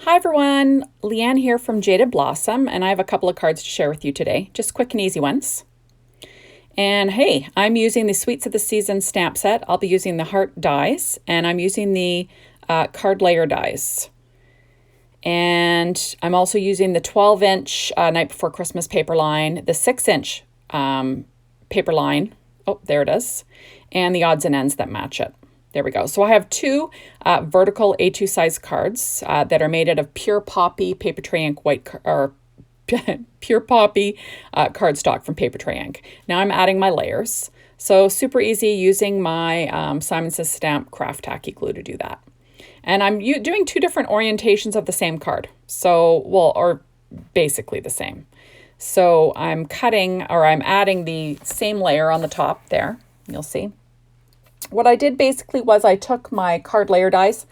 Hi everyone, Leanne here from Jaded Blossom, and I have a couple of cards to share with you today, just quick and easy ones. And hey, I'm using the Sweets of the Season stamp set. I'll be using the heart dies, and I'm using the card layer dies. And I'm also using the 12-inch Night Before Christmas paper line, the 6-inch paper line, oh, there it is, and the odds and ends that match it. There we go. So I have two vertical A2 size cards that are made out of pure poppy paper tray ink pure poppy cardstock from Paper Tray Ink. Now I'm adding my layers. So super easy using my Simon Says Stamp craft tacky glue to do that. And I'm doing two different orientations of the same card. So, well, or basically the same. So I'm adding the same layer on the top there. You'll see. What I did basically was I took my card layer dies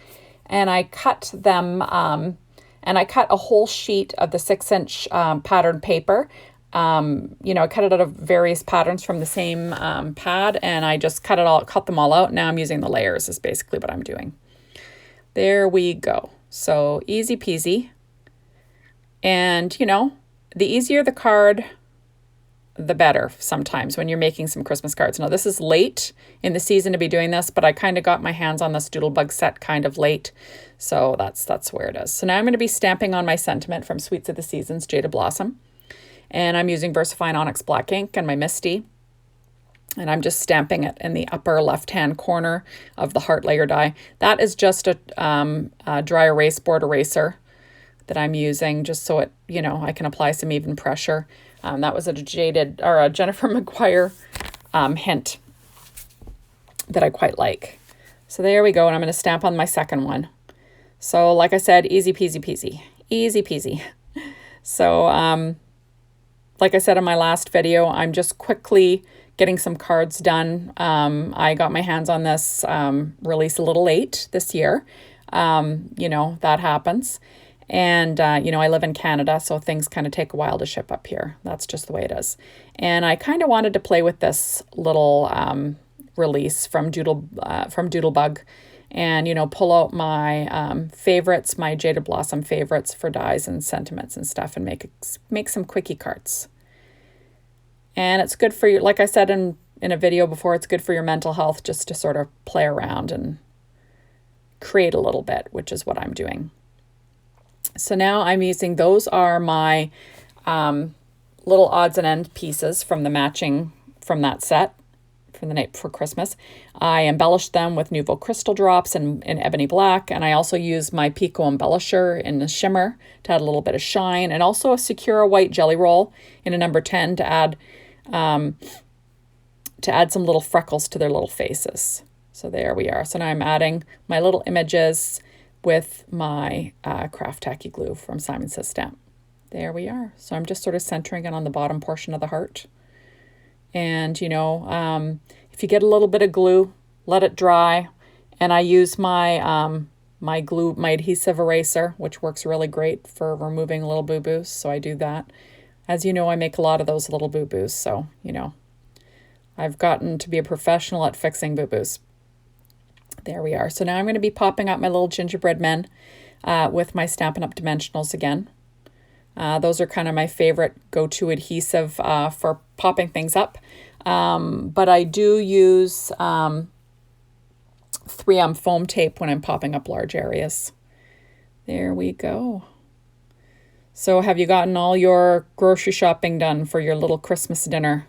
and I cut them, and I cut a whole sheet of the 6-inch pattern paper. I cut it out of various patterns from the same pad, and I just cut them all out. Now I'm using the layers is basically what I'm doing. There we go. So easy peasy. And, the easier the card, the better sometimes when you're making some Christmas cards. Now, this is late in the season to be doing this, but I kind of got my hands on this Doodlebug set kind of late. So that's where it is. So now I'm going to be stamping on my sentiment from Sweets of the Seasons, Jaded Blossom. And I'm using VersaFine Onyx Black ink and my Misty. And I'm just stamping it in the upper left-hand corner of the heart layer die. That is just a dry erase board eraser that I'm using just so it, I can apply some even pressure. That was a Jennifer McGuire hint that I quite like. So there we go, and I'm going to stamp on my second one. So like I said, easy peasy peasy. Easy peasy. So like I said in my last video, I'm just quickly getting some cards done. I got my hands on this release a little late this year. That happens. And, I live in Canada, so things kind of take a while to ship up here. That's just the way it is. And I kind of wanted to play with this little release from Doodlebug and, pull out my favorites, my Jaded Blossom favorites for dies and sentiments and stuff, and make some quickie cards. And it's good for you, like I said in a video before, it's good for your mental health just to sort of play around and create a little bit, which is what I'm doing. So now I'm using, those are my little odds and end pieces from that set from the Night Before Christmas. I embellished them with Nouveau Crystal drops in ebony black, and I also used my Pico embellisher in the shimmer to add a little bit of shine, and also a Secura white jelly roll in a number 10 to add some little freckles to their little faces. So there we are. So now I'm adding my little images with my craft tacky glue from Simon Says Stamp. There we are. So I'm just sort of centering it on the bottom portion of the heart. And, if you get a little bit of glue, let it dry. And I use my my adhesive eraser, which works really great for removing little boo-boos. So I do that. As you know, I make a lot of those little boo-boos. So, I've gotten to be a professional at fixing boo-boos. There we are. So now I'm going to be popping up my little gingerbread men with my Stampin' Up! Dimensionals again. Those are kind of my favorite go-to adhesive for popping things up. But I do use 3M foam tape when I'm popping up large areas. There we go. So have you gotten all your grocery shopping done for your little Christmas dinner?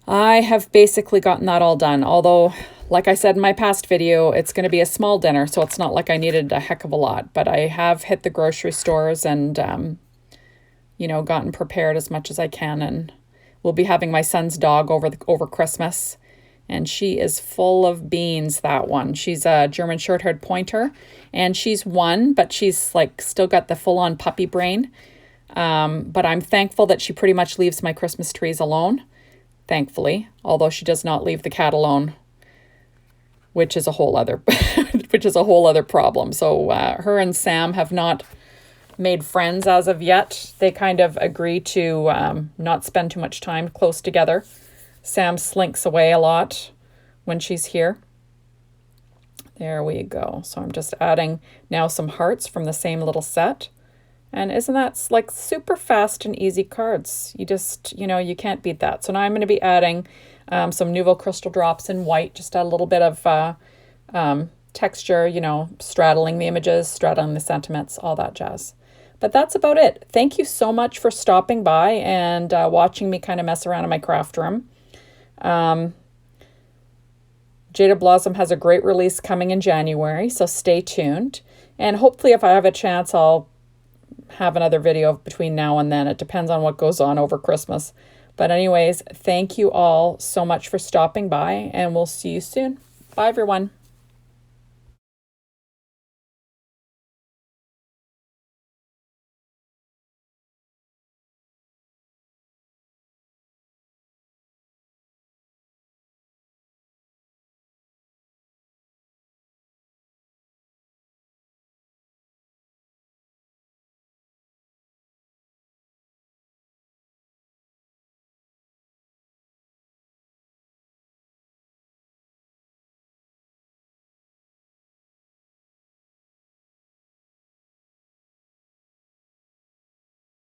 I have basically gotten that all done, although, like I said in my past video, it's going to be a small dinner, so it's not like I needed a heck of a lot, but I have hit the grocery stores and, gotten prepared as much as I can, and we'll be having my son's dog over Christmas, and she is full of beans, that one. She's a German short-haired pointer, and she's one, but she's still got the full-on puppy brain, but I'm thankful that she pretty much leaves my Christmas trees alone. Thankfully, although she does not leave the cat alone, which is a whole other problem. So her and Sam have not made friends as of yet. They kind of agree to not spend too much time close together. Sam slinks away a lot when she's here. There we go. So I'm just adding now some hearts from the same little set. And isn't that like super fast and easy cards? You just, you can't beat that. So now I'm going to be adding some Nouveau Crystal drops in white, just a little bit of texture, straddling the images, straddling the sentiments, all that jazz. But that's about it. Thank you so much for stopping by and watching me kind of mess around in my craft room. Jaded Blossom has a great release coming in January, so stay tuned. And hopefully if I have a chance, I'll have another video between now and then. It depends on what goes on over Christmas. But anyways, thank you all so much for stopping by, and we'll see you soon. Bye, everyone.